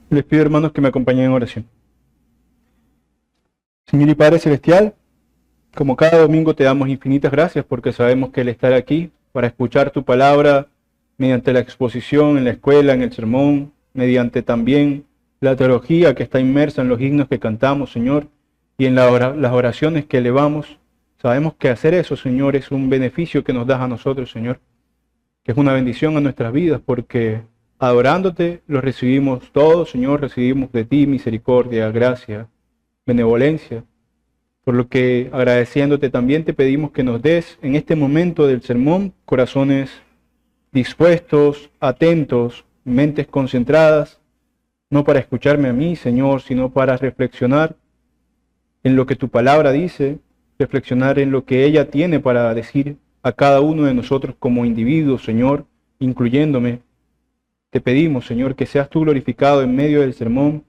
Les pido, hermanos, que me acompañen en oración. Señor y Padre Celestial, como cada domingo te damos infinitas gracias porque sabemos que el estar aquí para escuchar tu palabra mediante la exposición en la escuela, en el sermón, mediante también la teología que está inmersa en los himnos que cantamos, Señor, y en las oraciones que elevamos, sabemos que hacer eso, Señor, es un beneficio que nos das a nosotros, Señor, que es una bendición a nuestras vidas porque adorándote lo recibimos todo, Señor, recibimos de ti misericordia, gracia, benevolencia. Por lo que agradeciéndote también te pedimos que nos des en este momento del sermón corazones dispuestos, atentos, mentes concentradas, no para escucharme a mí, Señor, sino para reflexionar en lo que tu palabra dice, reflexionar en lo que ella tiene para decir a cada uno de nosotros como individuos, Señor, incluyéndome. Te pedimos, Señor, que seas tú glorificado en medio del sermón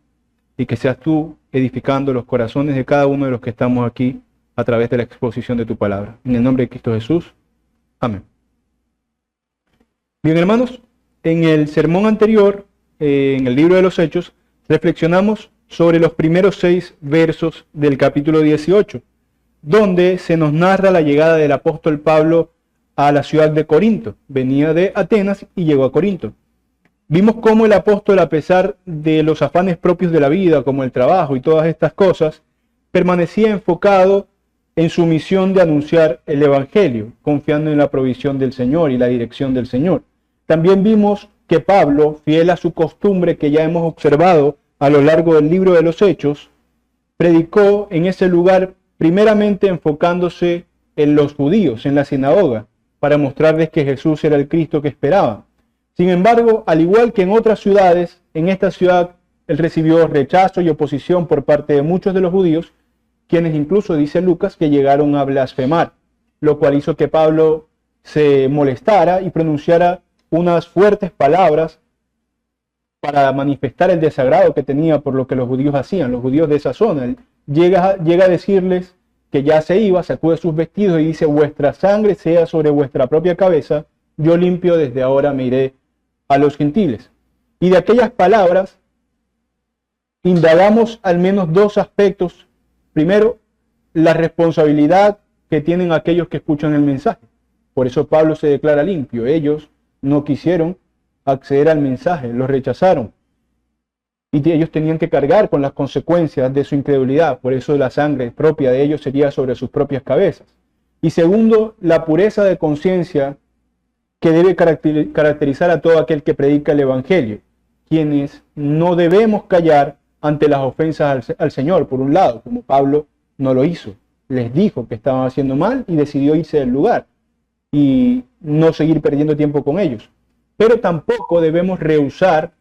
y que seas tú edificando los corazones de cada uno de los que estamos aquí a través de la exposición de tu palabra. En el nombre de Cristo Jesús. Amén. Bien, hermanos, en el sermón anterior, en el libro de los Hechos, reflexionamos sobre los primeros 6 versos del capítulo 18, donde se nos narra la llegada del apóstol Pablo a la ciudad de Corinto. Venía de Atenas y llegó a Corinto. Vimos cómo el apóstol, a pesar de los afanes propios de la vida, como el trabajo y todas estas cosas, permanecía enfocado en su misión de anunciar el Evangelio, confiando en la provisión del Señor y la dirección del Señor. También vimos que Pablo, fiel a su costumbre que ya hemos observado a lo largo del libro de los Hechos, predicó en ese lugar primeramente enfocándose en los judíos, en la sinagoga, para mostrarles que Jesús era el Cristo que esperaban. Sin embargo, al igual que en otras ciudades, en esta ciudad él recibió rechazo y oposición por parte de muchos de los judíos, quienes incluso, dice Lucas, que llegaron a blasfemar, lo cual hizo que Pablo se molestara y pronunciara unas fuertes palabras para manifestar el desagrado que tenía por lo que los judíos hacían, los judíos de esa zona. Él llega a decirles que ya se iba, sacude sus vestidos y dice: vuestra sangre sea sobre vuestra propia cabeza, yo limpio, desde ahora me iré a los gentiles. Y de aquellas palabras indagamos al menos 2 aspectos. Primero, la responsabilidad que tienen aquellos que escuchan el mensaje. Por eso Pablo se declara limpio. Ellos no quisieron acceder al mensaje, lo rechazaron. Y ellos tenían que cargar con las consecuencias de su incredulidad. Por eso la sangre propia de ellos sería sobre sus propias cabezas. Y segundo, la pureza de conciencia que debe caracterizar a todo aquel que predica el Evangelio, quienes no debemos callar ante las ofensas al Señor, por un lado, como Pablo no lo hizo. Les dijo que estaban haciendo mal y decidió irse del lugar y no seguir perdiendo tiempo con ellos. Pero tampoco debemos rehusar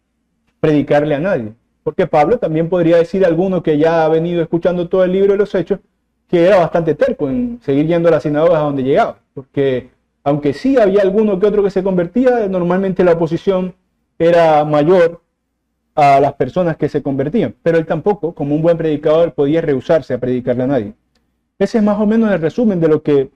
predicarle a nadie, porque Pablo también podría decir a alguno que ya ha venido escuchando todo el libro de los Hechos que era bastante terco en seguir yendo a las sinagogas a donde llegaba, porque aunque sí había alguno que otro que se convertía, normalmente la oposición era mayor a las personas que se convertían. Pero él tampoco, como un buen predicador, podía rehusarse a predicarle a nadie. Ese es más o menos el resumen de lo que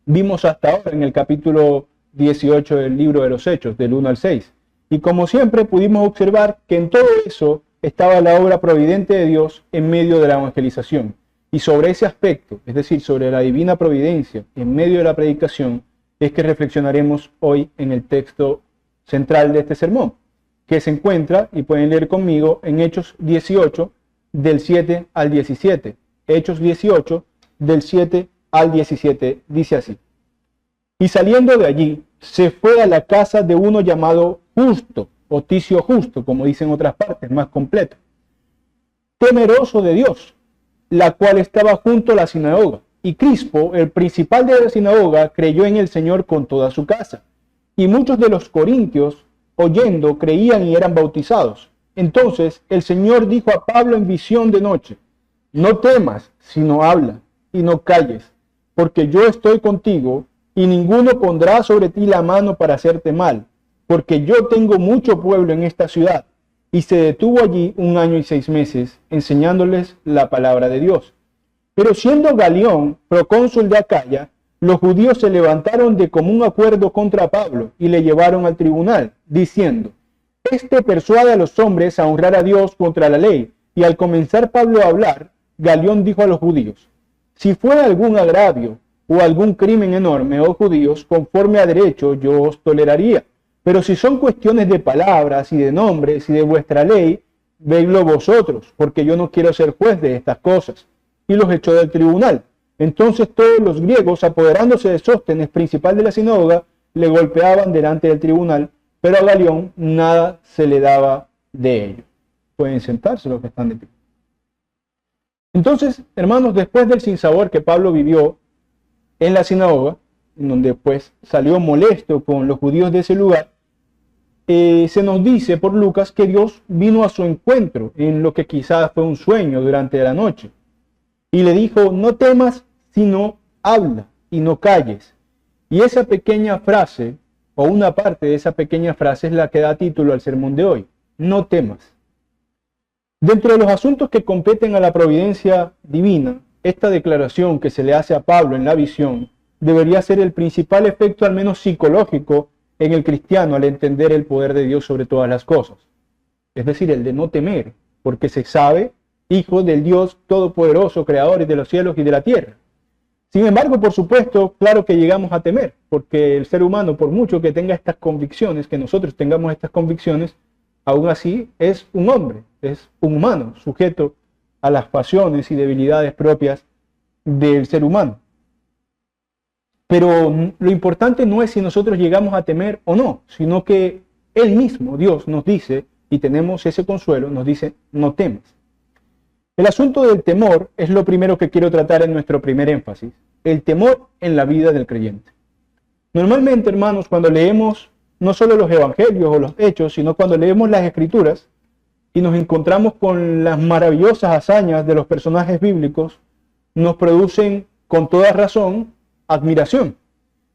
vimos hasta ahora en el capítulo 18 del libro de los Hechos, del 1 al 6. Y como siempre pudimos observar que en todo eso estaba la obra providente de Dios en medio de la evangelización. Y sobre ese aspecto, es decir, sobre la divina providencia en medio de la predicación, es que reflexionaremos hoy en el texto central de este sermón, que se encuentra, y pueden leer conmigo, en Hechos 18, del 7 al 17. Hechos 18, del 7 al 17, dice así: y saliendo de allí, se fue a la casa de uno llamado Justo, o Ticio Justo, como dicen otras partes, más completo, temeroso de Dios, la cual estaba junto a la sinagoga. Y Crispo, el principal de la sinagoga, creyó en el Señor con toda su casa. Y muchos de los corintios, oyendo, creían y eran bautizados. Entonces el Señor dijo a Pablo en visión de noche: no temas, sino habla, y no calles, porque yo estoy contigo, y ninguno pondrá sobre ti la mano para hacerte mal, porque yo tengo mucho pueblo en esta ciudad. Y se detuvo allí 1 año y 6 meses, enseñándoles la palabra de Dios. Pero siendo Galión procónsul de Acaya, los judíos se levantaron de común acuerdo contra Pablo y le llevaron al tribunal, diciendo: Este persuade a los hombres a honrar a Dios contra la ley. Y al comenzar Pablo a hablar, Galión dijo a los judíos: si fuera algún agravio o algún crimen enorme, oh judíos, conforme a derecho, yo os toleraría. Pero si son cuestiones de palabras y de nombres y de vuestra ley, vedlo vosotros, porque yo no quiero ser juez de estas cosas. Y los echó del tribunal. Entonces todos los griegos, apoderándose de Sóstenes, principal de la sinagoga, le golpeaban delante del tribunal, pero a Galión nada se le daba de ello. Pueden sentarse los que están de pie. Entonces, hermanos, después del sinsabor que Pablo vivió en la sinagoga, en donde pues salió molesto con los judíos de ese lugar, se nos dice por Lucas que Dios vino a su encuentro en lo que quizás fue un sueño durante la noche. Y le dijo: no temas, sino habla y no calles. Y esa pequeña frase, o una parte de esa pequeña frase, es la que da título al sermón de hoy: no temas. Dentro de los asuntos que competen a la providencia divina, esta declaración que se le hace a Pablo en la visión debería ser el principal efecto, al menos psicológico, en el cristiano al entender el poder de Dios sobre todas las cosas. Es decir, el de no temer, porque se sabe hijo del Dios todopoderoso, creador de los cielos y de la tierra. Sin embargo, por supuesto, claro que llegamos a temer, porque el ser humano, por mucho que tenga estas convicciones, que nosotros tengamos estas convicciones, aún así es un hombre, es un humano, sujeto a las pasiones y debilidades propias del ser humano. Pero lo importante no es si nosotros llegamos a temer o no, sino que Él mismo, Dios, nos dice, y tenemos ese consuelo, nos dice: no temas. El asunto del temor es lo primero que quiero tratar en nuestro primer énfasis, el temor en la vida del creyente. Normalmente, hermanos, cuando leemos no solo los evangelios o los hechos, sino cuando leemos las escrituras y nos encontramos con las maravillosas hazañas de los personajes bíblicos, nos producen con toda razón admiración.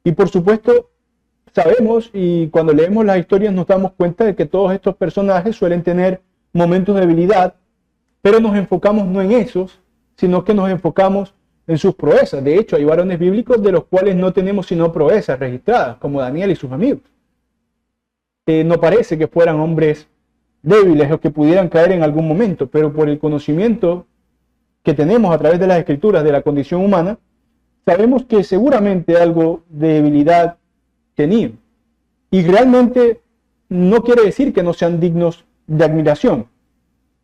Y por supuesto sabemos, y cuando leemos las historias nos damos cuenta de que todos estos personajes suelen tener momentos de debilidad, pero nos enfocamos no en esos, sino que nos enfocamos en sus proezas. De hecho, hay varones bíblicos de los cuales no tenemos sino proezas registradas, como Daniel y sus amigos. No parece que fueran hombres débiles o que pudieran caer en algún momento, pero por el conocimiento que tenemos a través de las escrituras de la condición humana, sabemos que seguramente algo de debilidad tenían. Y realmente no quiere decir que no sean dignos de admiración.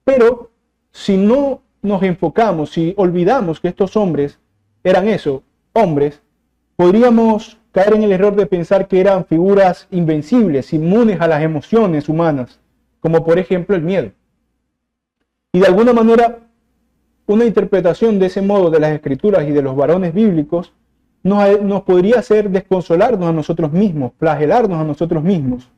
Pero si no nos enfocamos, si olvidamos que estos hombres eran eso, hombres, podríamos caer en el error de pensar que eran figuras invencibles, inmunes a las emociones humanas, como por ejemplo el miedo. Y de alguna manera, una interpretación de ese modo de las escrituras y de los varones bíblicos nos podría hacer desconsolarnos a nosotros mismos, flagelarnos a nosotros mismos,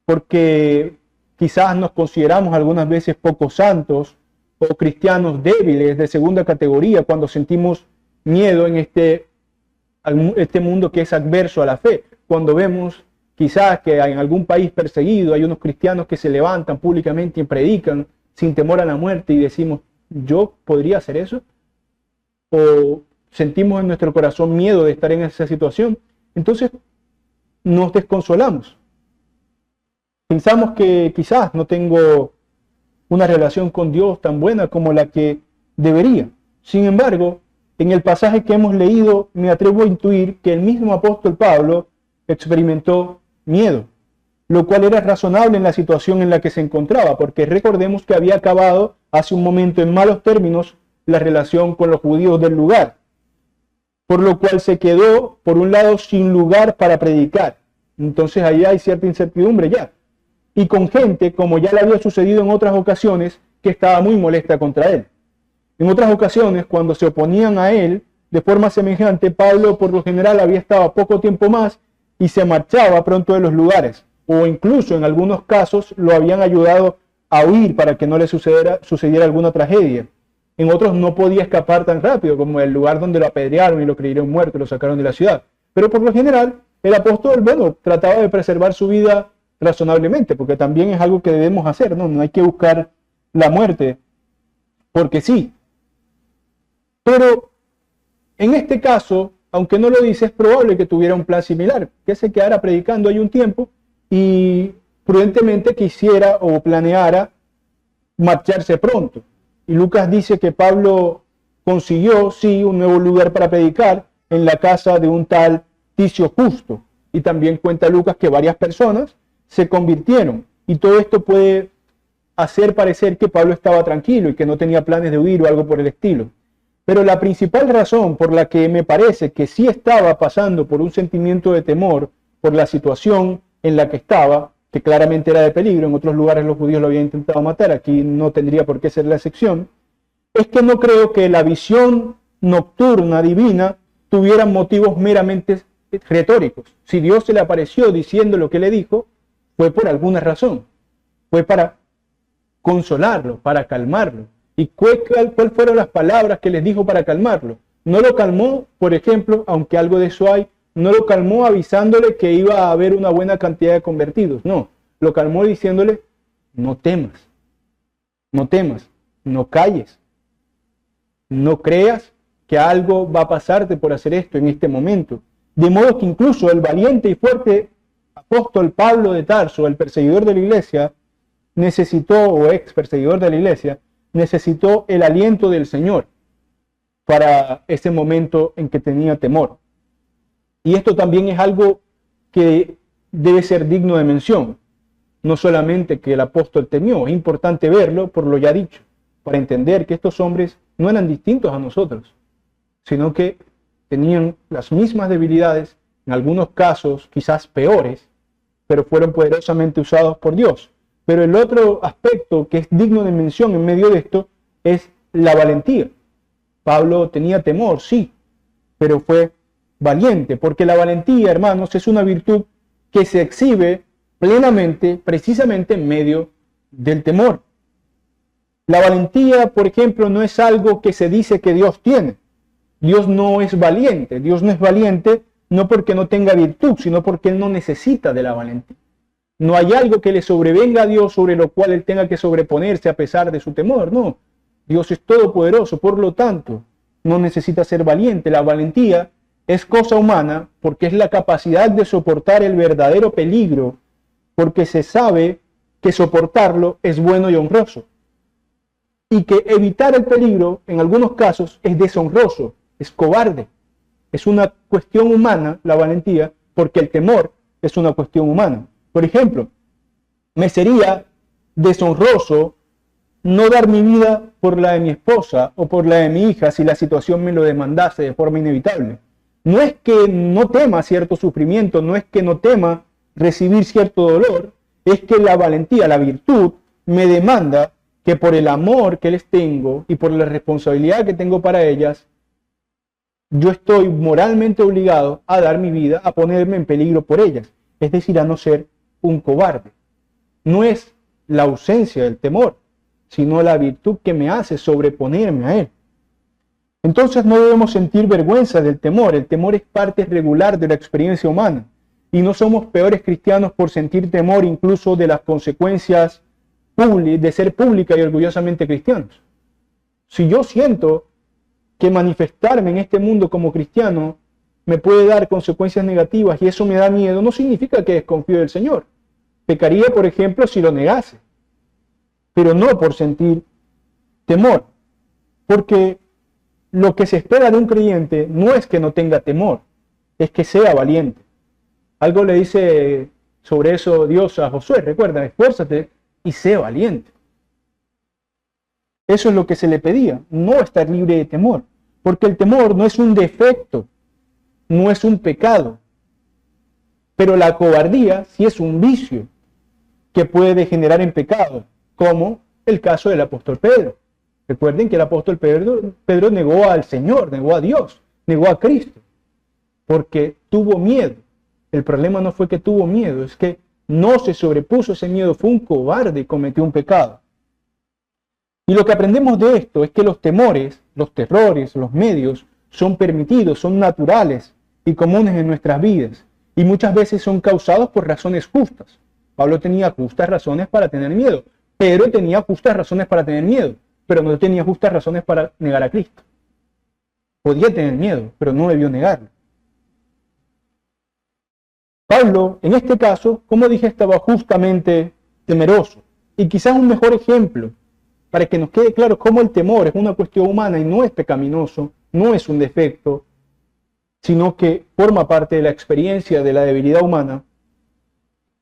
porque quizás nos consideramos algunas veces poco santos o cristianos débiles de segunda categoría cuando sentimos miedo en este mundo que es adverso a la fe. Cuando vemos quizás que en algún país perseguido hay unos cristianos que se levantan públicamente y predican sin temor a la muerte y decimos: ¿yo podría hacer eso? O sentimos en nuestro corazón miedo de estar en esa situación. Entonces nos desconsolamos. Pensamos que quizás no tengo una relación con Dios tan buena como la que debería. Sin embargo, en el pasaje que hemos leído, me atrevo a intuir que el mismo apóstol Pablo experimentó miedo, lo cual era razonable en la situación en la que se encontraba, porque recordemos que había acabado hace un momento en malos términos la relación con los judíos del lugar, por lo cual se quedó, por un lado, sin lugar para predicar. Entonces ahí hay cierta incertidumbre ya. Y con gente, como ya le había sucedido en otras ocasiones, que estaba muy molesta contra él. En otras ocasiones, cuando se oponían a él, de forma semejante, Pablo por lo general había estado poco tiempo más y se marchaba pronto de los lugares, o incluso en algunos casos lo habían ayudado a huir para que no le sucediera alguna tragedia. En otros no podía escapar tan rápido, como el lugar donde lo apedrearon y lo creyeron muerto y lo sacaron de la ciudad. Pero por lo general, el apóstol, trataba de preservar su vida razonablemente, porque también es algo que debemos hacer, ¿no? No hay que buscar la muerte, porque sí. Pero en este caso, aunque no lo dice, es probable que tuviera un plan similar, que se quedara predicando ahí un tiempo y prudentemente quisiera o planeara marcharse pronto. Y Lucas dice que Pablo consiguió, sí, un nuevo lugar para predicar en la casa de un tal Ticio Justo. Y también cuenta Lucas que varias personas se convirtieron. Y todo esto puede hacer parecer que Pablo estaba tranquilo y que no tenía planes de huir o algo por el estilo. Pero la principal razón por la que me parece que sí estaba pasando por un sentimiento de temor por la situación en la que estaba, que claramente era de peligro, en otros lugares los judíos lo habían intentado matar, aquí no tendría por qué ser la excepción, es que no creo que la visión nocturna divina tuviera motivos meramente retóricos. Si Dios se le apareció diciendo lo que le dijo, fue por alguna razón, fue para consolarlo, para calmarlo. ¿Y cuál fueron las palabras que les dijo para calmarlo? No lo calmó, por ejemplo, aunque algo de eso hay, no lo calmó avisándole que iba a haber una buena cantidad de convertidos. No, lo calmó diciéndole, no temas, no temas, no calles, no creas que algo va a pasarte por hacer esto en este momento. De modo que incluso el valiente y fuerte apóstol Pablo de Tarso, el perseguidor de la iglesia, necesitó, o ex perseguidor de la iglesia, necesitó el aliento del Señor para ese momento en que tenía temor. Y esto también es algo que debe ser digno de mención. No solamente que el apóstol temió, es importante verlo por lo ya dicho, para entender que estos hombres no eran distintos a nosotros, sino que tenían las mismas debilidades, en algunos casos quizás peores, pero fueron poderosamente usados por Dios. Pero el otro aspecto que es digno de mención en medio de esto es la valentía. Pablo tenía temor, sí, pero fue valiente, porque la valentía, hermanos, es una virtud que se exhibe plenamente, precisamente en medio del temor. La valentía, por ejemplo, no es algo que se dice que Dios tiene. Dios no es valiente. Dios no es valiente no porque no tenga virtud, sino porque Él no necesita de la valentía. No hay algo que le sobrevenga a Dios sobre lo cual Él tenga que sobreponerse a pesar de su temor. No, Dios es todopoderoso, por lo tanto, no necesita ser valiente. La valentía es cosa humana porque es la capacidad de soportar el verdadero peligro, porque se sabe que soportarlo es bueno y honroso. Y que evitar el peligro, en algunos casos, es deshonroso, es cobarde. Es una cuestión humana, la valentía, porque el temor es una cuestión humana. Por ejemplo, me sería deshonroso no dar mi vida por la de mi esposa o por la de mi hija si la situación me lo demandase de forma inevitable. No es que no tema cierto sufrimiento, no es que no tema recibir cierto dolor, es que la valentía, la virtud, me demanda que por el amor que les tengo y por la responsabilidad que tengo para ellas, yo estoy moralmente obligado a dar mi vida, a ponerme en peligro por ellas, es decir, a no ser un cobarde. No es la ausencia del temor, sino la virtud que me hace sobreponerme a él. Entonces no debemos sentir vergüenza del temor. El temor es parte regular de la experiencia humana y no somos peores cristianos por sentir temor incluso de las consecuencias de ser pública y orgullosamente cristianos. Si yo siento que manifestarme en este mundo como cristiano me puede dar consecuencias negativas y eso me da miedo, no significa que desconfío del Señor. Pecaría, por ejemplo, si lo negase, pero no por sentir temor, porque lo que se espera de un creyente no es que no tenga temor, es que sea valiente. Algo le dice sobre eso Dios a Josué, recuerda, esfuérzate y sé valiente. Eso es lo que se le pedía, no estar libre de temor, porque el temor no es un defecto, no es un pecado, pero la cobardía sí es un vicio que puede degenerar en pecado, como el caso del apóstol Pedro. Recuerden que el apóstol Pedro negó al Señor, negó a Dios, negó a Cristo, porque tuvo miedo. El problema no fue que tuvo miedo, es que no se sobrepuso ese miedo, fue un cobarde y cometió un pecado. Y lo que aprendemos de esto es que los temores, los terrores, los medios son permitidos, son naturales y comunes en nuestras vidas y muchas veces son causados por razones justas. Pablo tenía justas razones para tener miedo, Pedro tenía justas razones para tener miedo, pero no tenía justas razones para negar a Cristo. Podía tener miedo, pero no debió negarlo. Pablo, en este caso, como dije, estaba justamente temeroso. Y quizás un mejor ejemplo, para que nos quede claro cómo el temor es una cuestión humana y no es pecaminoso, no es un defecto, sino que forma parte de la experiencia de la debilidad humana,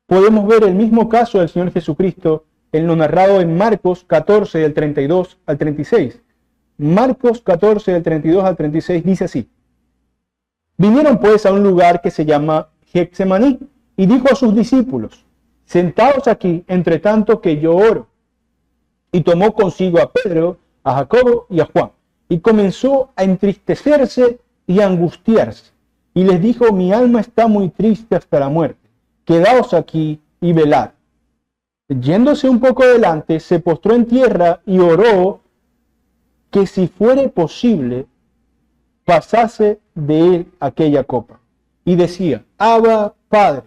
podemos ver el mismo caso del Señor Jesucristo en lo narrado en Marcos 14, del 32 al 36. Marcos 14, del 32 al 36 dice así: Vinieron pues a un lugar que se llama Getsemaní, y dijo a sus discípulos: Sentaos aquí, entre tanto que yo oro. Y tomó consigo a Pedro, a Jacobo y a Juan, y comenzó a entristecerse y a angustiarse. Y les dijo: Mi alma está muy triste hasta la muerte. Quedaos aquí y velad. Yéndose un poco adelante, se postró en tierra y oró que si fuere posible, pasase de él aquella copa. Y decía: Abba, Padre,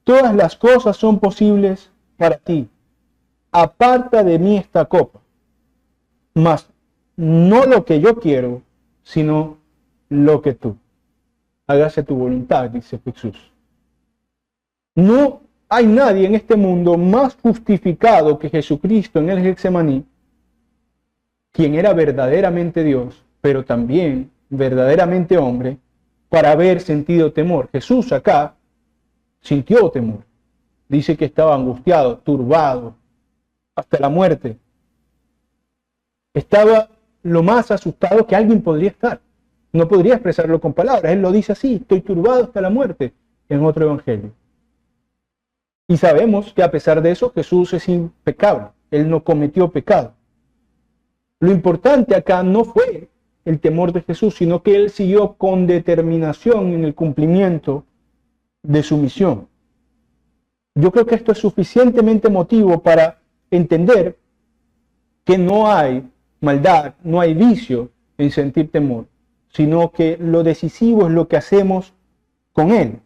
todas las cosas son posibles para ti. Aparta de mí esta copa. Mas no lo que yo quiero, sino lo que tú. Hágase tu voluntad, dice Jesús. No hay nadie en este mundo más justificado que Jesucristo en el Getsemaní, quien era verdaderamente Dios, pero también verdaderamente hombre, para haber sentido temor. Jesús acá sintió temor. Dice que estaba angustiado, turbado, hasta la muerte. Estaba lo más asustado que alguien podría estar. No podría expresarlo con palabras. Él lo dice así: estoy turbado hasta la muerte, en otro evangelio. Y sabemos que a pesar de eso, Jesús es impecable. Él no cometió pecado. Lo importante acá no fue el temor de Jesús, sino que él siguió con determinación en el cumplimiento de su misión. Yo creo que esto es suficientemente motivo para entender que no hay maldad, no hay vicio en sentir temor, sino que lo decisivo es lo que hacemos con él.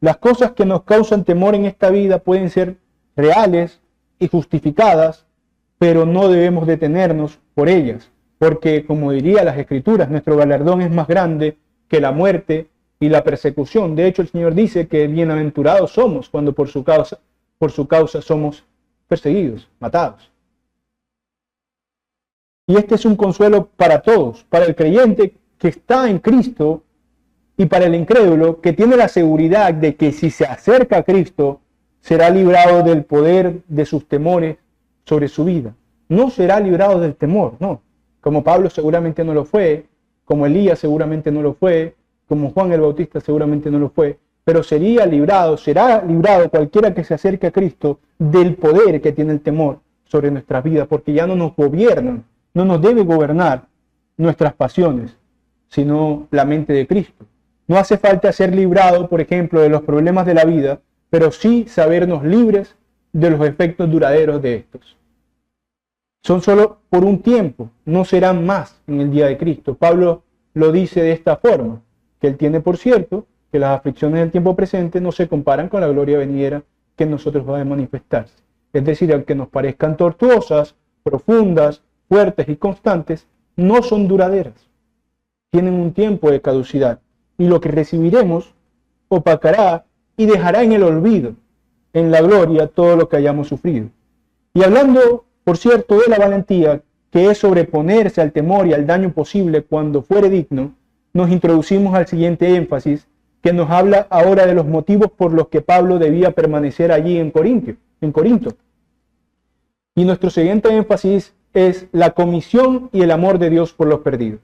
Las cosas que nos causan temor en esta vida pueden ser reales y justificadas, pero no debemos detenernos por ellas, porque, como diría las Escrituras, nuestro galardón es más grande que la muerte y la persecución. De hecho, el Señor dice que bienaventurados somos cuando por su causa somos perseguidos, matados. Y este es un consuelo para todos, para el creyente que está en Cristo y para el incrédulo que tiene la seguridad de que si se acerca a Cristo, será librado del poder de sus temores sobre su vida. No será librado del temor, no. Como Pablo seguramente no lo fue, como Elías seguramente no lo fue, como Juan el Bautista seguramente no lo fue, pero será librado cualquiera que se acerque a Cristo del poder que tiene el temor sobre nuestras vidas, porque ya no nos gobiernan, no nos debe gobernar nuestras pasiones, sino la mente de Cristo. No hace falta ser librado, por ejemplo, de los problemas de la vida, pero sí sabernos libres de los efectos duraderos de estos. Son solo por un tiempo, no serán más en el día de Cristo. Pablo lo dice de esta forma, que él tiene por cierto que las aflicciones del tiempo presente no se comparan con la gloria venidera que en nosotros va a manifestarse. Es decir, aunque nos parezcan tortuosas, profundas, fuertes y constantes, no son duraderas. Tienen un tiempo de caducidad. Y lo que recibiremos opacará y dejará en el olvido, en la gloria, todo lo que hayamos sufrido. Y hablando, por cierto, de la valentía, que es sobreponerse al temor y al daño posible cuando fuere digno, nos introducimos al siguiente énfasis, que nos habla ahora de los motivos por los que Pablo debía permanecer allí en Corinto. Y nuestro siguiente énfasis es la comisión y el amor de Dios por los perdidos.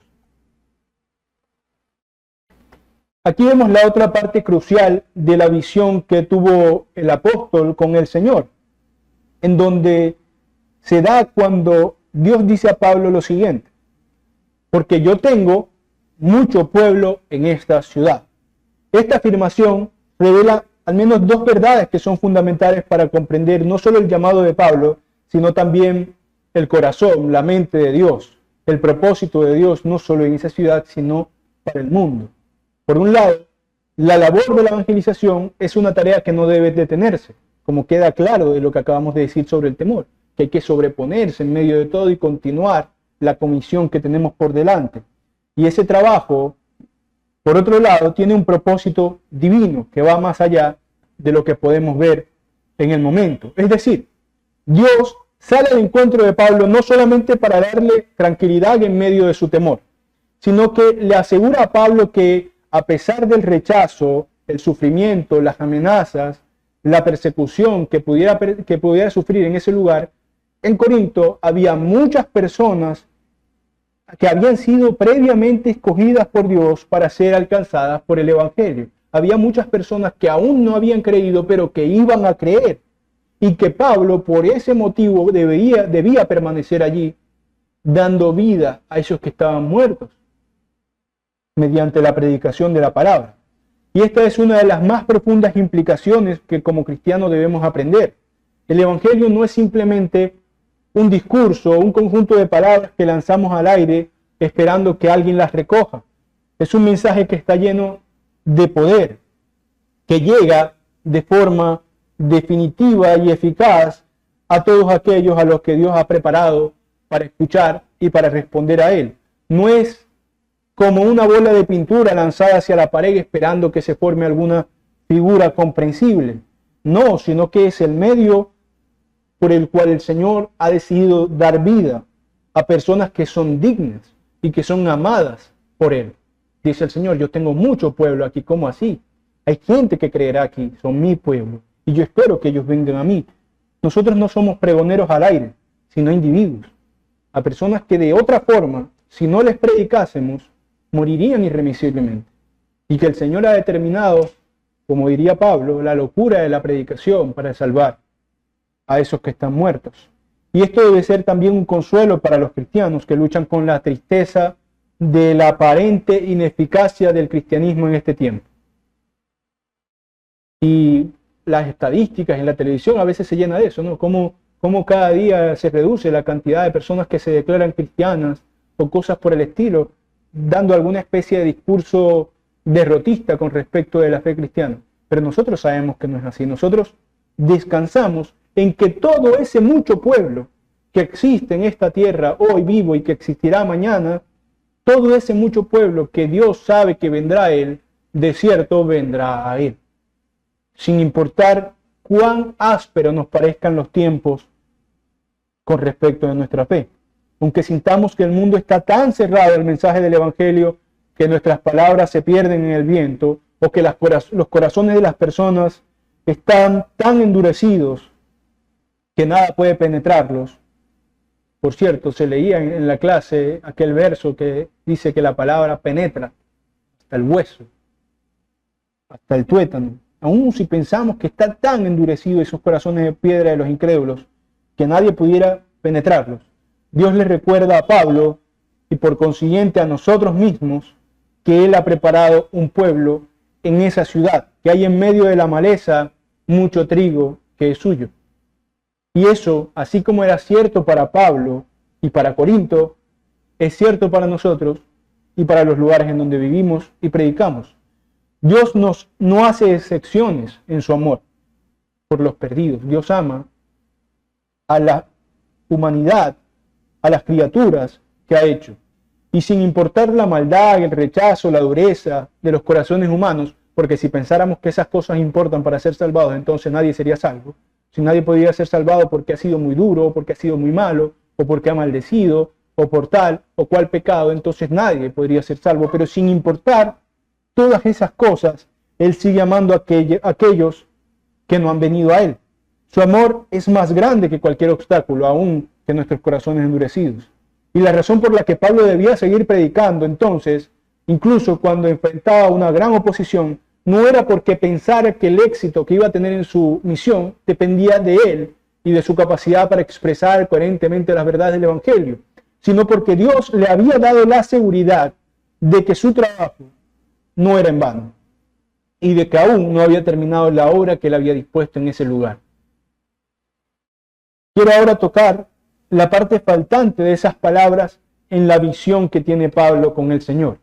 Aquí vemos la otra parte crucial de la visión que tuvo el apóstol con el Señor, en donde se da cuando Dios dice a Pablo lo siguiente: porque yo tengo mucho pueblo en esta ciudad. Esta afirmación revela al menos dos verdades que son fundamentales para comprender no solo el llamado de Pablo, sino también el corazón, la mente de Dios, el propósito de Dios, no solo en esa ciudad, sino para el mundo. Por un lado, la labor de la evangelización es una tarea que no debe detenerse, como queda claro de lo que acabamos de decir sobre el temor, que hay que sobreponerse en medio de todo y continuar la comisión que tenemos por delante. Y ese trabajo, por otro lado, tiene un propósito divino que va más allá de lo que podemos ver en el momento. Es decir, Dios sale al encuentro de Pablo no solamente para darle tranquilidad en medio de su temor, sino que le asegura a Pablo que a pesar del rechazo, el sufrimiento, las amenazas, la persecución que pudiera sufrir en ese lugar, en Corinto había muchas personas que habían sido previamente escogidas por Dios para ser alcanzadas por el Evangelio. Había muchas personas que aún no habían creído, pero que iban a creer. Y que Pablo, por ese motivo, debía permanecer allí, dando vida a esos que estaban muertos, mediante la predicación de la palabra. Y esta es una de las más profundas implicaciones que como cristianos debemos aprender. El Evangelio no es simplemente un discurso, un conjunto de palabras que lanzamos al aire esperando que alguien las recoja. Es un mensaje que está lleno de poder, que llega de forma definitiva y eficaz a todos aquellos a los que Dios ha preparado para escuchar y para responder a Él. No es como una bola de pintura lanzada hacia la pared esperando que se forme alguna figura comprensible. No, sino que es el medio por el cual el Señor ha decidido dar vida a personas que son dignas y que son amadas por Él. Dice el Señor, yo tengo mucho pueblo aquí. ¿Cómo así? Hay gente que creerá aquí, son mi pueblo, y yo espero que ellos vengan a mí. Nosotros no somos pregoneros al aire, sino individuos, a personas que de otra forma, si no les predicásemos, morirían irremisiblemente. Y que el Señor ha determinado, como diría Pablo, la locura de la predicación para salvar a esos que están muertos. Y esto debe ser también un consuelo para los cristianos que luchan con la tristeza de la aparente ineficacia del cristianismo en este tiempo. Y las estadísticas en la televisión a veces se llena de eso, ¿no? Cómo cada día se reduce la cantidad de personas que se declaran cristianas o cosas por el estilo, dando alguna especie de discurso derrotista con respecto de la fe cristiana. Pero nosotros sabemos que no es así. Nosotros descansamos en que todo ese mucho pueblo que existe en esta tierra hoy vivo y que existirá mañana, todo ese mucho pueblo que Dios sabe que vendrá a Él, de cierto vendrá a Él. Sin importar cuán ásperos nos parezcan los tiempos con respecto de nuestra fe. Aunque sintamos que el mundo está tan cerrado al mensaje del Evangelio que nuestras palabras se pierden en el viento, o que los corazones de las personas están tan endurecidos que nada puede penetrarlos. Por cierto, se leía en la clase aquel verso que dice que la palabra penetra hasta el hueso, hasta el tuétano. Aún si pensamos que está tan endurecido esos corazones de piedra de los incrédulos que nadie pudiera penetrarlos, Dios le recuerda a Pablo y por consiguiente a nosotros mismos que Él ha preparado un pueblo en esa ciudad, que hay en medio de la maleza mucho trigo que es suyo. Y eso, así como era cierto para Pablo y para Corinto, es cierto para nosotros y para los lugares en donde vivimos y predicamos. Dios no hace excepciones en su amor por los perdidos. Dios ama a la humanidad, a las criaturas que ha hecho. Y sin importar la maldad, el rechazo, la dureza de los corazones humanos, porque si pensáramos que esas cosas importan para ser salvados, entonces nadie sería salvo. Si nadie podría ser salvado porque ha sido muy duro, o porque ha sido muy malo, o porque ha maldecido, o por tal o cual pecado, entonces nadie podría ser salvo. Pero sin importar todas esas cosas, Él sigue amando a aquellos que no han venido a Él. Su amor es más grande que cualquier obstáculo, aún que nuestros corazones endurecidos. Y la razón por la que Pablo debía seguir predicando entonces, incluso cuando enfrentaba una gran oposición, no era porque pensara que el éxito que iba a tener en su misión dependía de él y de su capacidad para expresar coherentemente las verdades del Evangelio, sino porque Dios le había dado la seguridad de que su trabajo no era en vano y de que aún no había terminado la obra que él había dispuesto en ese lugar. Quiero ahora tocar la parte faltante de esas palabras en la visión que tiene Pablo con el Señor.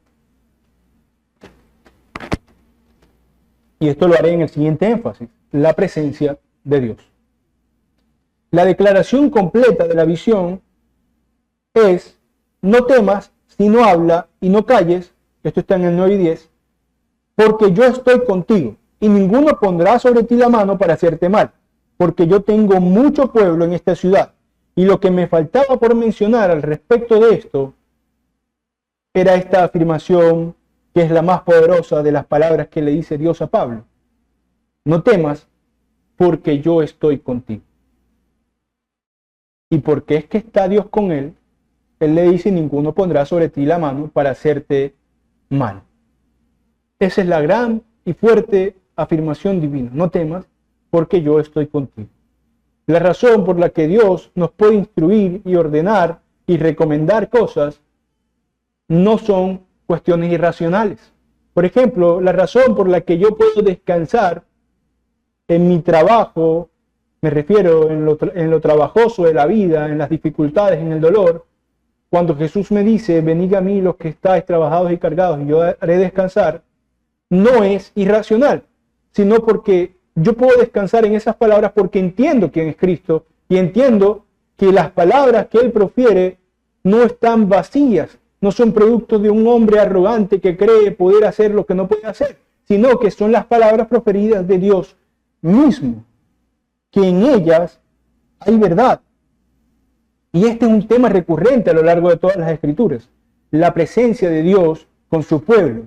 Y esto lo haré en el siguiente énfasis: la presencia de Dios. La declaración completa de la visión es: no temas, sino habla y no calles. Esto está en el 9 y 10. Porque yo estoy contigo y ninguno pondrá sobre ti la mano para hacerte mal, porque yo tengo mucho pueblo en esta ciudad. Y lo que me faltaba por mencionar al respecto de esto era esta afirmación que es la más poderosa de las palabras que le dice Dios a Pablo. No temas, porque yo estoy contigo. Y porque es que está Dios con él, él le dice, ninguno pondrá sobre ti la mano para hacerte mal. Esa es la gran y fuerte afirmación divina. No temas, porque yo estoy contigo. La razón por la que Dios nos puede instruir y ordenar y recomendar cosas no son cuestiones irracionales. Por ejemplo, la razón por la que yo puedo descansar en mi trabajo, me refiero en lo trabajoso de la vida, en las dificultades, en el dolor, cuando Jesús me dice, venid a mí los que estáis trabajados y cargados y yo haré descansar, no es irracional, sino porque yo puedo descansar en esas palabras porque entiendo quién es Cristo y entiendo que las palabras que Él profiere no están vacías, no son producto de un hombre arrogante que cree poder hacer lo que no puede hacer, sino que son las palabras proferidas de Dios mismo, que en ellas hay verdad. Y este es un tema recurrente a lo largo de todas las Escrituras, la presencia de Dios con su pueblo.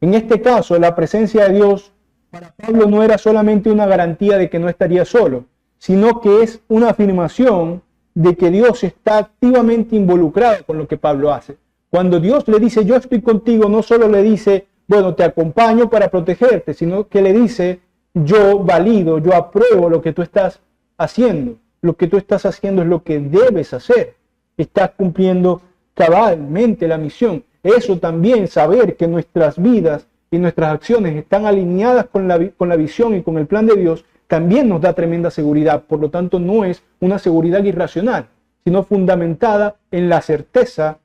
En este caso, la presencia de Dios para Pablo no era solamente una garantía de que no estaría solo, sino que es una afirmación de que Dios está activamente involucrado con lo que Pablo hace. Cuando Dios le dice, yo estoy contigo, no solo le dice, bueno, te acompaño para protegerte, sino que le dice, yo valido, yo apruebo lo que tú estás haciendo. Lo que tú estás haciendo es lo que debes hacer. Estás cumpliendo cabalmente la misión. Eso también, saber que nuestras vidas y nuestras acciones están alineadas con la visión y con el plan de Dios, también nos da tremenda seguridad. Por lo tanto, no es una seguridad irracional, sino fundamentada en la certeza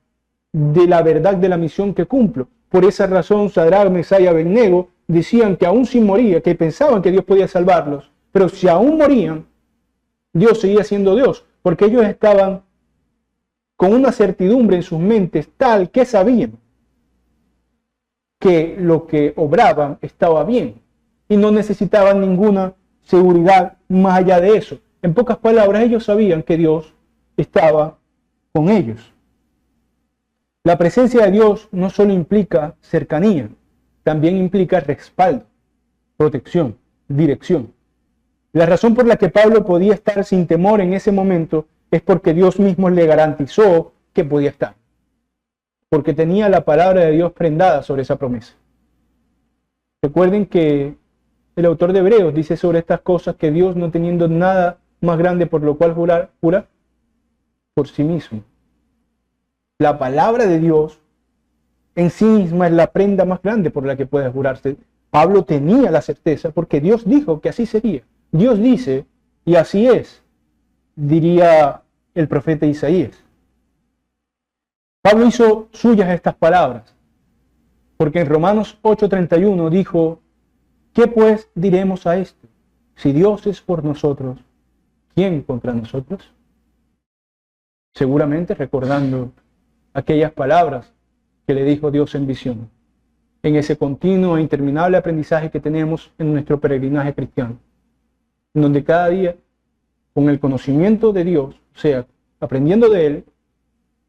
de la verdad de la misión que cumplo. Por esa razón, Sadrach, Mesach y Abednego decían que aún si morían, que pensaban que Dios podía salvarlos, pero si aún morían, Dios seguía siendo Dios, porque ellos estaban con una certidumbre en sus mentes tal que sabían que lo que obraban estaba bien y no necesitaban ninguna seguridad más allá de eso. En pocas palabras, ellos sabían que Dios estaba con ellos. La presencia de Dios no solo implica cercanía, también implica respaldo, protección, dirección. La razón por la que Pablo podía estar sin temor en ese momento es porque Dios mismo le garantizó que podía estar, porque tenía la palabra de Dios prendada sobre esa promesa. Recuerden que el autor de Hebreos dice sobre estas cosas que Dios, no teniendo nada más grande por lo cual jurar, jura por sí mismo. La palabra de Dios en sí misma es la prenda más grande por la que puede jurarse. Pablo tenía la certeza porque Dios dijo que así sería. Dios dice, y así es, diría el profeta Isaías. Pablo hizo suyas estas palabras, porque en Romanos 8:31 dijo, ¿qué pues diremos a esto? Si Dios es por nosotros, ¿quién contra nosotros? Seguramente recordando aquellas palabras que le dijo Dios en visión, en ese continuo e interminable aprendizaje que tenemos en nuestro peregrinaje cristiano, en donde cada día, con el conocimiento de Dios, o sea, aprendiendo de Él,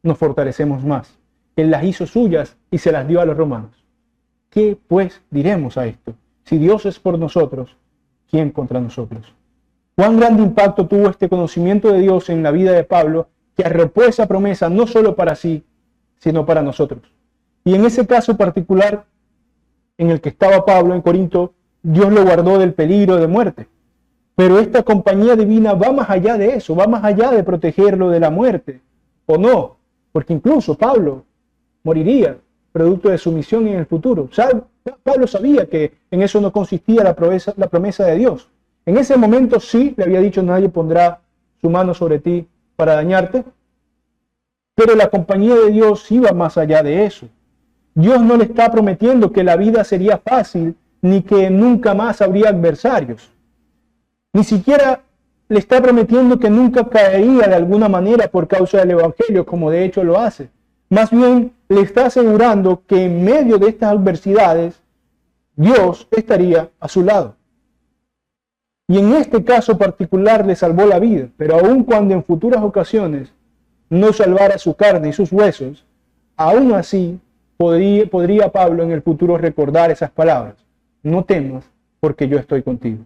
nos fortalecemos más. Él las hizo suyas y se las dio a los romanos. ¿Qué pues diremos a esto? Si Dios es por nosotros, ¿quién contra nosotros? ¿Cuán grande impacto tuvo este conocimiento de Dios en la vida de Pablo, que arropó esa promesa no solo para sí, sino para nosotros? Y en ese caso particular en el que estaba Pablo en Corinto, Dios lo guardó del peligro de muerte. Pero esta compañía divina va más allá de eso, va más allá de protegerlo de la muerte, ¿o no? Porque incluso Pablo moriría producto de su misión en el futuro. Pablo sabía que en eso no consistía la promesa de Dios. En ese momento sí le había dicho, nadie pondrá su mano sobre ti para dañarte, pero la compañía de Dios iba más allá de eso. Dios no le está prometiendo que la vida sería fácil, ni que nunca más habría adversarios. Ni siquiera le está prometiendo que nunca caería de alguna manera por causa del Evangelio, como de hecho lo hace. Más bien le está asegurando que en medio de estas adversidades, Dios estaría a su lado. Y en este caso particular le salvó la vida, pero aun cuando en futuras ocasiones no salvara su carne y sus huesos, aún así podría Pablo en el futuro recordar esas palabras: no temas, porque yo estoy contigo.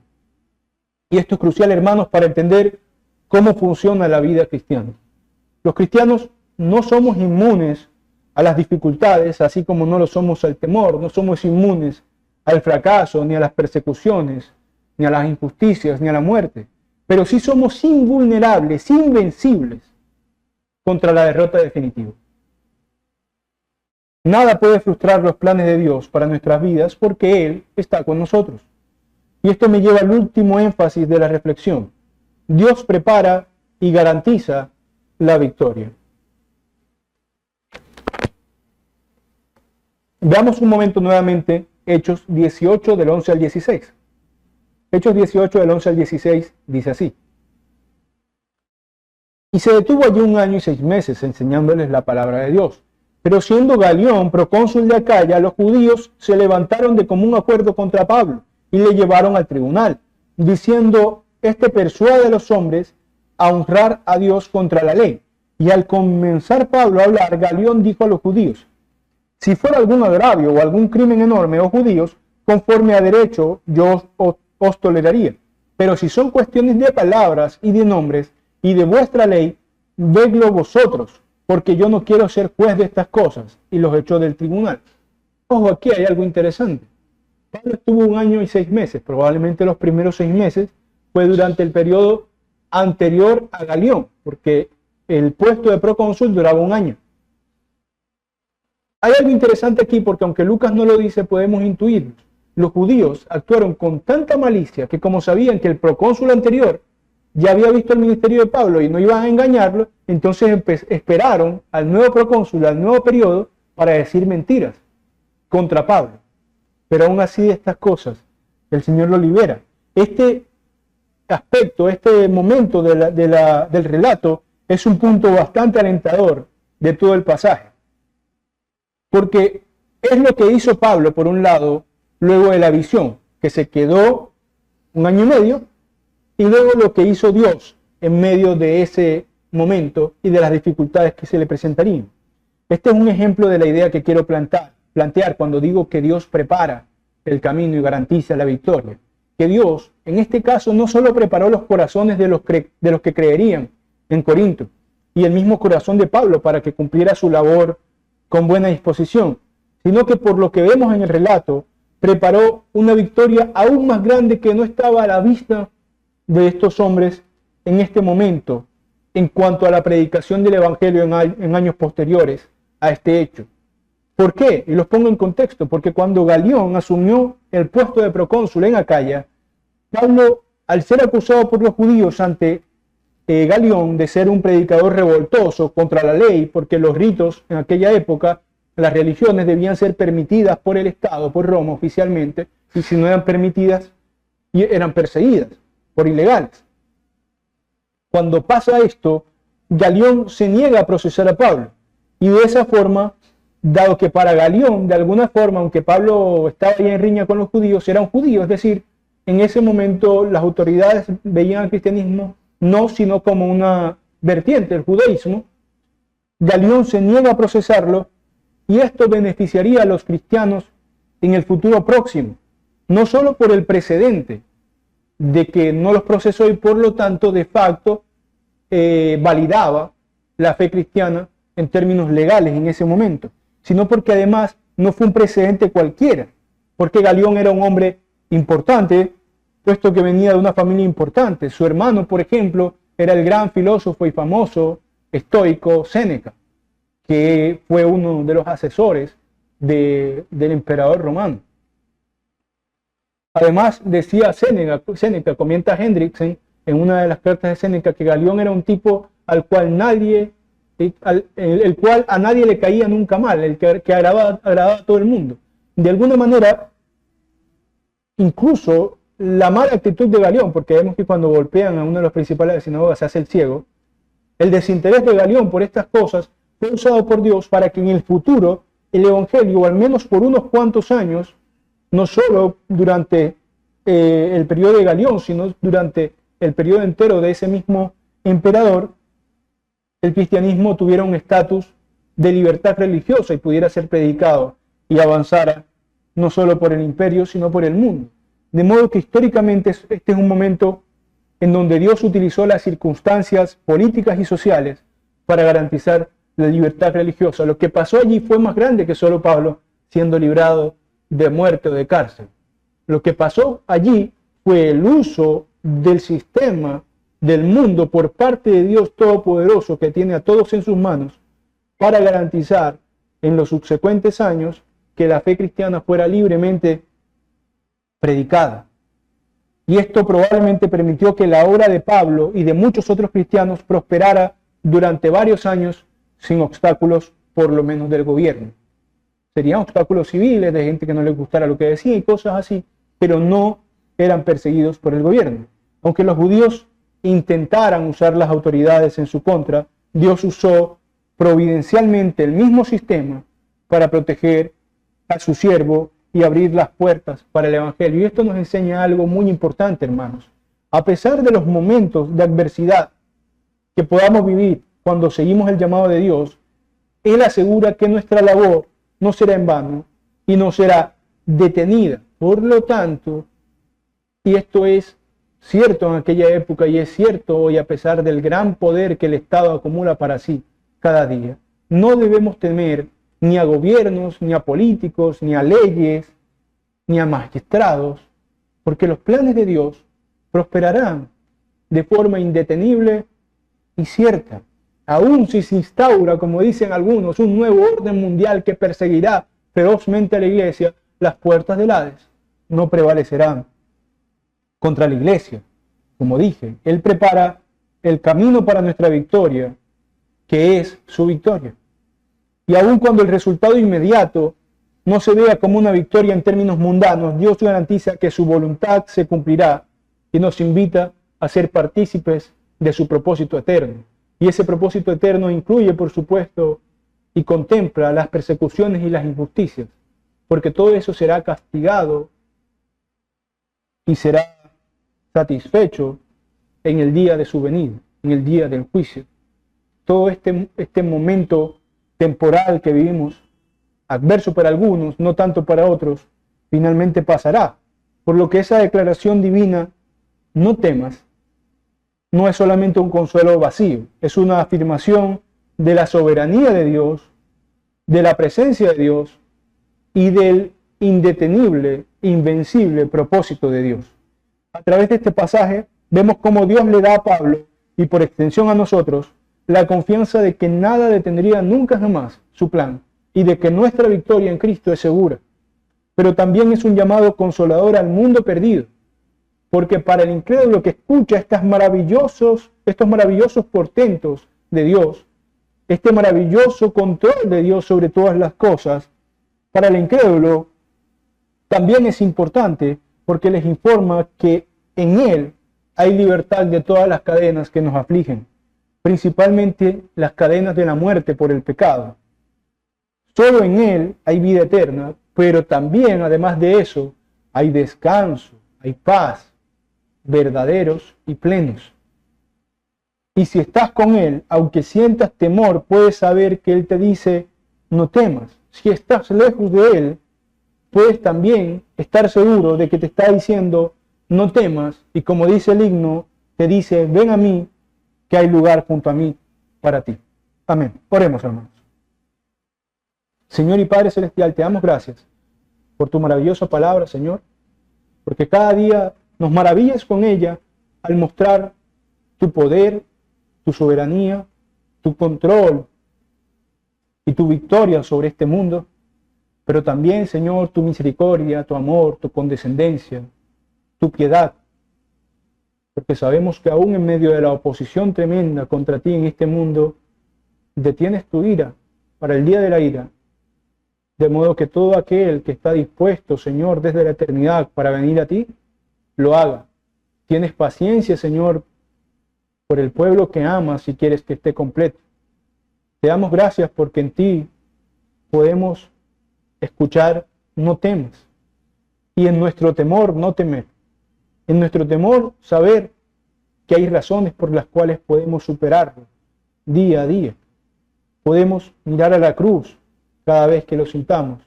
Y esto es crucial, hermanos, para entender cómo funciona la vida cristiana. Los cristianos no somos inmunes a las dificultades, así como no lo somos al temor, no somos inmunes al fracaso, ni a las persecuciones, ni a las injusticias, ni a la muerte, pero sí somos invulnerables, invencibles contra la derrota definitiva. Nada puede frustrar los planes de Dios para nuestras vidas porque Él está con nosotros. Y esto me lleva al último énfasis de la reflexión. Dios prepara y garantiza la victoria. Veamos un momento nuevamente Hechos 18 del 11 al 16. Hechos 18 del 11 al 16 dice así: y se detuvo allí 1 año y 6 meses enseñándoles la palabra de Dios. Pero siendo Galión procónsul de Acaya, los judíos se levantaron de común acuerdo contra Pablo y le llevaron al tribunal, diciendo: este persuade a los hombres a honrar a Dios contra la ley. Y al comenzar Pablo a hablar, Galión dijo a los judíos: si fuera algún agravio o algún crimen enorme, oh judíos, conforme a derecho yo os toleraría. Pero si son cuestiones de palabras y de nombres y de vuestra ley, vedlo vosotros, porque yo no quiero ser juez de estas cosas. Y los echó del tribunal. Ojo, aquí hay algo interesante. Pablo estuvo 1 año y 6 meses, probablemente los primeros 6 meses fue durante el periodo anterior a Galión, porque el puesto de procónsul duraba 1 año. Hay algo interesante aquí porque aunque Lucas no lo dice, podemos intuir. Los judíos actuaron con tanta malicia que como sabían que el procónsul anterior ya había visto el ministerio de Pablo y no iban a engañarlo, entonces esperaron al nuevo procónsul, al nuevo periodo, para decir mentiras contra Pablo. Pero aún así de estas cosas, el Señor lo libera. Este aspecto, este momento del relato es un punto bastante alentador de todo el pasaje. Porque es lo que hizo Pablo, por un lado, luego de la visión, que se quedó 1 año y medio, y luego lo que hizo Dios en medio de ese momento y de las dificultades que se le presentarían. Este es un ejemplo de la idea que quiero plantear cuando digo que Dios prepara el camino y garantiza la victoria. Que Dios, en este caso, no solo preparó los corazones de los que creerían en Corinto, y el mismo corazón de Pablo para que cumpliera su labor con buena disposición, sino que por lo que vemos en el relato, preparó una victoria aún más grande que no estaba a la vista de estos hombres en este momento, en cuanto a la predicación del Evangelio en años posteriores a este hecho. ¿Por qué? Y los pongo en contexto, porque cuando Galión asumió el puesto de procónsul en Acaya, Pablo, al ser acusado por los judíos ante Galión de ser un predicador revoltoso contra la ley, porque los ritos en aquella época, las religiones debían ser permitidas por el Estado, por Roma oficialmente, y si no eran permitidas, eran perseguidas por ilegales. Cuando pasa esto, Galión se niega a procesar a Pablo, y de esa forma, dado que para Galión, de alguna forma, aunque Pablo estaba ya en riña con los judíos, era un judío, es decir, en ese momento las autoridades veían al cristianismo no sino como una vertiente del judaísmo. Galión se niega a procesarlo y esto beneficiaría a los cristianos en el futuro próximo, no solo por el precedente de que no los procesó y por lo tanto de facto validaba la fe cristiana en términos legales en ese momento, sino porque además no fue un precedente cualquiera, porque Galión era un hombre importante, puesto que venía de una familia importante. Su hermano, por ejemplo, era el gran filósofo y famoso estoico Séneca, que fue uno de los asesores del emperador romano. Además, decía Séneca, comenta Hendrickson en una de las cartas de Séneca, que Galión era un tipo al cual el cual a nadie le caía nunca mal, el que agradaba a todo el mundo. De alguna manera, incluso la mala actitud de Galión, porque vemos que cuando golpean a uno de los principales de la sinagoga se hace el ciego, el desinterés de Galión por estas cosas fue usado por Dios para que en el futuro el Evangelio, o al menos por unos cuantos años, no solo durante el periodo de Galión, sino durante el periodo entero de ese mismo emperador, el cristianismo tuviera un estatus de libertad religiosa y pudiera ser predicado y avanzara no solo por el imperio, sino por el mundo. De modo que históricamente este es un momento en donde Dios utilizó las circunstancias políticas y sociales para garantizar la libertad religiosa. Lo que pasó allí fue más grande que solo Pablo siendo librado de muerte o de cárcel. Lo que pasó allí fue el uso del sistema del mundo por parte de Dios Todopoderoso, que tiene a todos en sus manos, para garantizar en los subsecuentes años que la fe cristiana fuera libremente predicada. Y esto probablemente permitió que la obra de Pablo y de muchos otros cristianos prosperara durante varios años sin obstáculos, por lo menos del gobierno. Serían obstáculos civiles, de gente que no les gustara lo que decía y cosas así, pero no eran perseguidos por el gobierno. Aunque los judíos intentaran usar las autoridades en su contra, Dios usó providencialmente el mismo sistema para proteger a su siervo y abrir las puertas para el evangelio. Y esto nos enseña algo muy importante, hermanos. A pesar de los momentos de adversidad que podamos vivir cuando seguimos el llamado de Dios, Él asegura que nuestra labor no será en vano y no será detenida. Por lo tanto, y esto es cierto en aquella época y es cierto hoy a pesar del gran poder que el Estado acumula para sí cada día, no debemos temer ni a gobiernos, ni a políticos, ni a leyes, ni a magistrados, porque los planes de Dios prosperarán de forma indetenible y cierta. Aun si se instaura, como dicen algunos, un nuevo orden mundial que perseguirá ferozmente a la iglesia, las puertas del Hades no prevalecerán contra la iglesia. Como dije, Él prepara el camino para nuestra victoria, que es su victoria. Y aun cuando el resultado inmediato no se vea como una victoria en términos mundanos, Dios garantiza que su voluntad se cumplirá y nos invita a ser partícipes de su propósito eterno. Y ese propósito eterno incluye, por supuesto, y contempla las persecuciones y las injusticias, porque todo eso será castigado y será satisfecho en el día de su venida, en el día del juicio. Todo este momento temporal que vivimos, adverso para algunos, no tanto para otros, finalmente pasará. Por lo que esa declaración divina, no temas, no es solamente un consuelo vacío, es una afirmación de la soberanía de Dios, de la presencia de Dios y del indetenible, invencible propósito de Dios. A través de este pasaje vemos cómo Dios le da a Pablo y por extensión a nosotros la confianza de que nada detendría nunca jamás su plan y de que nuestra victoria en Cristo es segura. Pero también es un llamado consolador al mundo perdido, porque para el incrédulo que escucha estos maravillosos portentos de Dios, este maravilloso control de Dios sobre todas las cosas, para el incrédulo también es importante porque les informa que en Él hay libertad de todas las cadenas que nos afligen, principalmente las cadenas de la muerte por el pecado. Solo en Él hay vida eterna, pero también, además de eso, hay descanso, hay paz, verdaderos y plenos. Y si estás con Él, aunque sientas temor, puedes saber que Él te dice, no temas. Si estás lejos de Él, puedes también estar seguro de que te está diciendo, no temas, y como dice el himno, te dice, ven a mí, que hay lugar junto a mí para ti. Amén. Oremos, hermanos. Señor y Padre Celestial, te damos gracias por tu maravillosa palabra, Señor, porque cada día nos maravillas con ella al mostrar tu poder, tu soberanía, tu control y tu victoria sobre este mundo, pero también, Señor, tu misericordia, tu amor, tu condescendencia, tu piedad, porque sabemos que aún en medio de la oposición tremenda contra ti en este mundo, detienes tu ira para el día de la ira, de modo que todo aquel que está dispuesto, Señor, desde la eternidad para venir a ti, lo haga. Tienes paciencia, Señor, por el pueblo que amas y quieres que esté completo. Te damos gracias porque en ti podemos escuchar, no temas, y en nuestro temor no temer. En nuestro temor, saber que hay razones por las cuales podemos superarlo día a día. Podemos mirar a la cruz cada vez que lo sintamos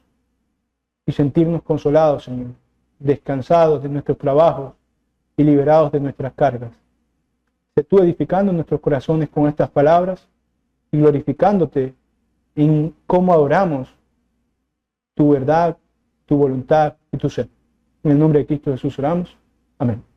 y sentirnos consolados, Señor, descansados de nuestros trabajos y liberados de nuestras cargas. Sé tú edificando nuestros corazones con estas palabras y glorificándote en cómo adoramos tu verdad, tu voluntad y tu ser. En el nombre de Cristo Jesús oramos. Amén.